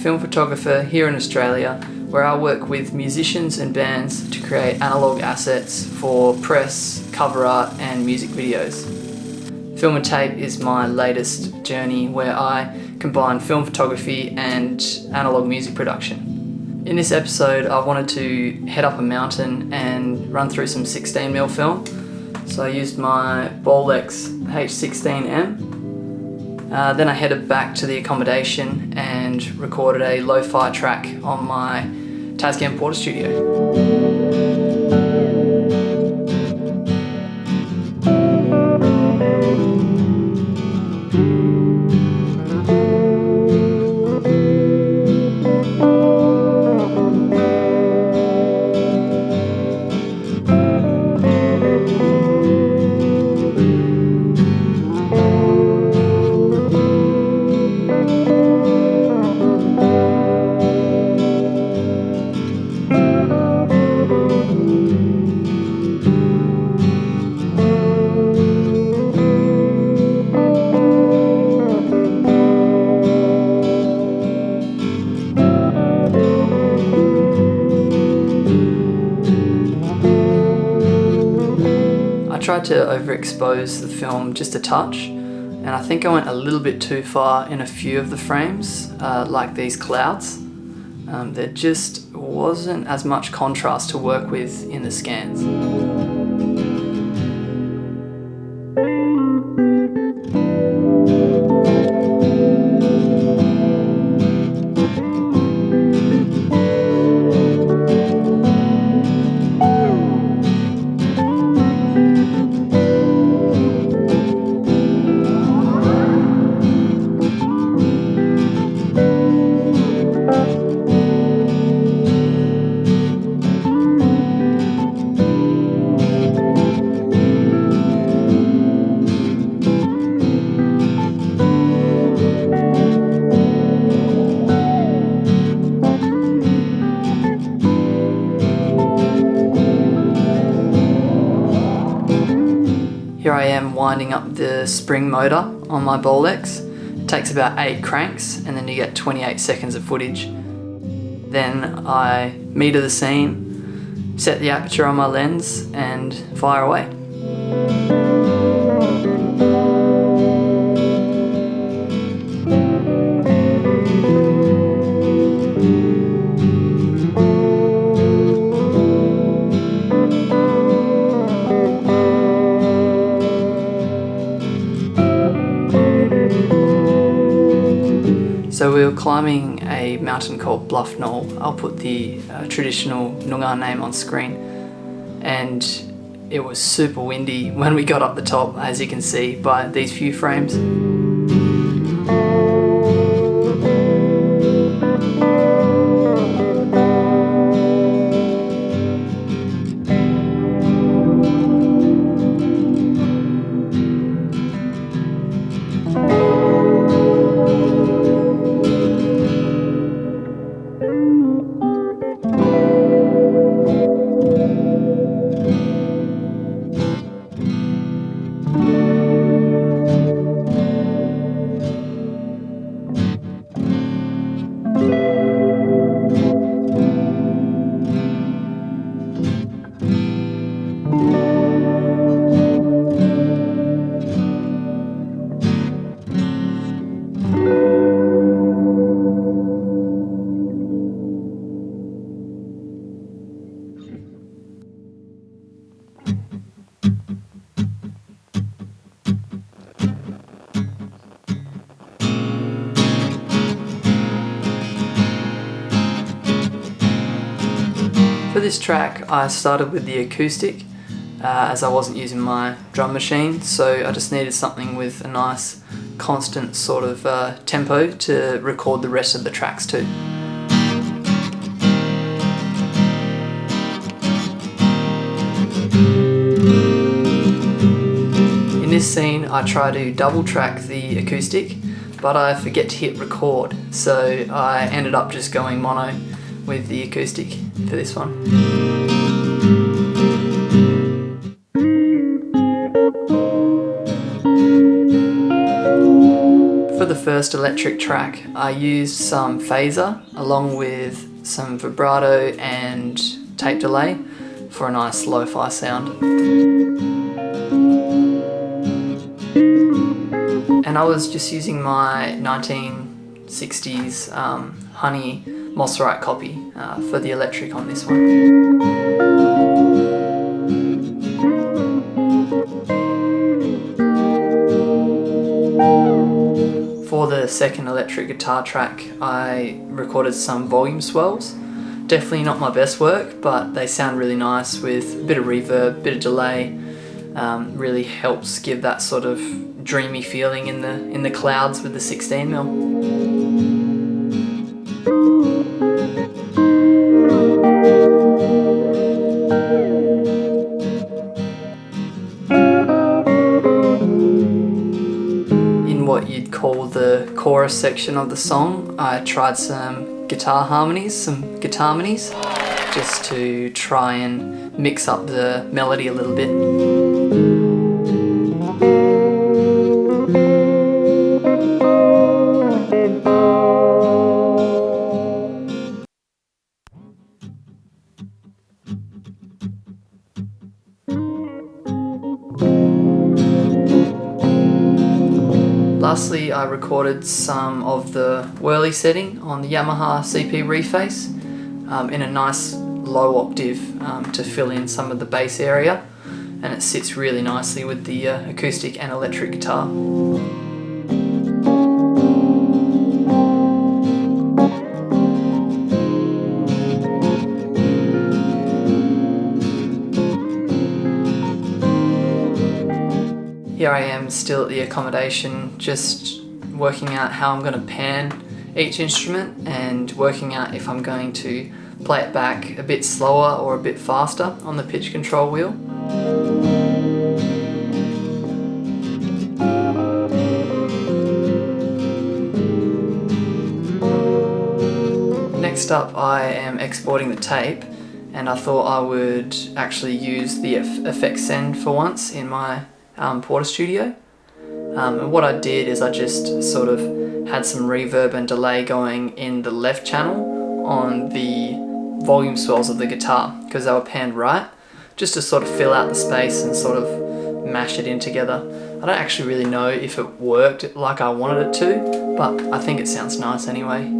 film photographer here in Australia, where I work with musicians and bands to create analogue assets for press, cover art and music videos. Film and Tape is my latest journey where I combine film photography and analogue music production. In this episode I wanted to head up a mountain and run through some 16mm film. So I used my Bolex H16M. Then I headed back to the accommodation and recorded a lo-fi track on my Tascam Portastudio. I tried to overexpose the film just a touch, and I think I went a little bit too far in a few of the frames, like these clouds. There just wasn't as much contrast to work with in the scans. Here I am winding up the spring motor on my Bolex. It takes about 8 cranks and then you get 28 seconds of footage. Then I meter the scene, set the aperture on my lens and fire away. So we were climbing a mountain called Bluff Knoll. I'll put the traditional Noongar name on screen. And it was super windy when we got up the top, as you can see by these few frames. For this track I started with the acoustic as I wasn't using my drum machine, so I just needed something with a nice constant sort of tempo to record the rest of the tracks to. In this scene I try to double track the acoustic, but I forget to hit record, so I ended up just going mono with the acoustic for this one. For the first electric track, I used some phaser along with some vibrato and tape delay for a nice lo-fi sound. And I was just using my 1960s Honey Mosrite copy for the electric on this one. For the second electric guitar track, I recorded some volume swells. Definitely not my best work, but they sound really nice with a bit of reverb, bit of delay. Really helps give that sort of dreamy feeling in the clouds with the 16mm. What you'd call the chorus section of the song, I tried some guitar harmonies, some guitar harmonies, just to try and mix up the melody a little bit. Lastly, I recorded some of the whirly setting on the Yamaha CP reface in a nice low octave to fill in some of the bass area, and it sits really nicely with the acoustic and electric guitar. Here I am still at the accommodation, just working out how I'm going to pan each instrument and working out if I'm going to play it back a bit slower or a bit faster on the pitch control wheel. Next up, I am exporting the tape, and I thought I would actually use the effects send for once in my Portastudio. And what I did is I just sort of had some reverb and delay going in the left channel on the volume swells of the guitar because they were panned right, just to sort of fill out the space and sort of mash it in together. I don't actually really know if it worked like I wanted it to, but I think it sounds nice anyway.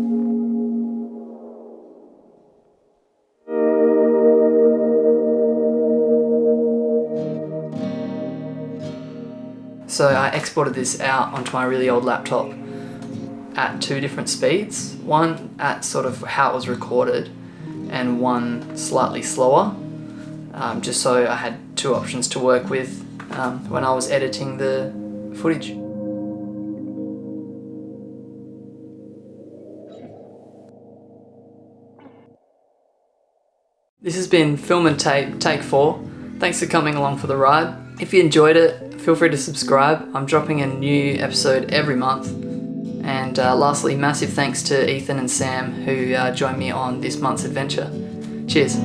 So I exported this out onto my really old laptop at two different speeds, one at sort of how it was recorded and one slightly slower, just so I had two options to work with when I was editing the footage. This has been Film and Tape, Take 4. Thanks for coming along for the ride. If you enjoyed it, feel free to subscribe. I'm dropping a new episode every month. And lastly, massive thanks to Ethan and Sam who joined me on this month's adventure. Cheers.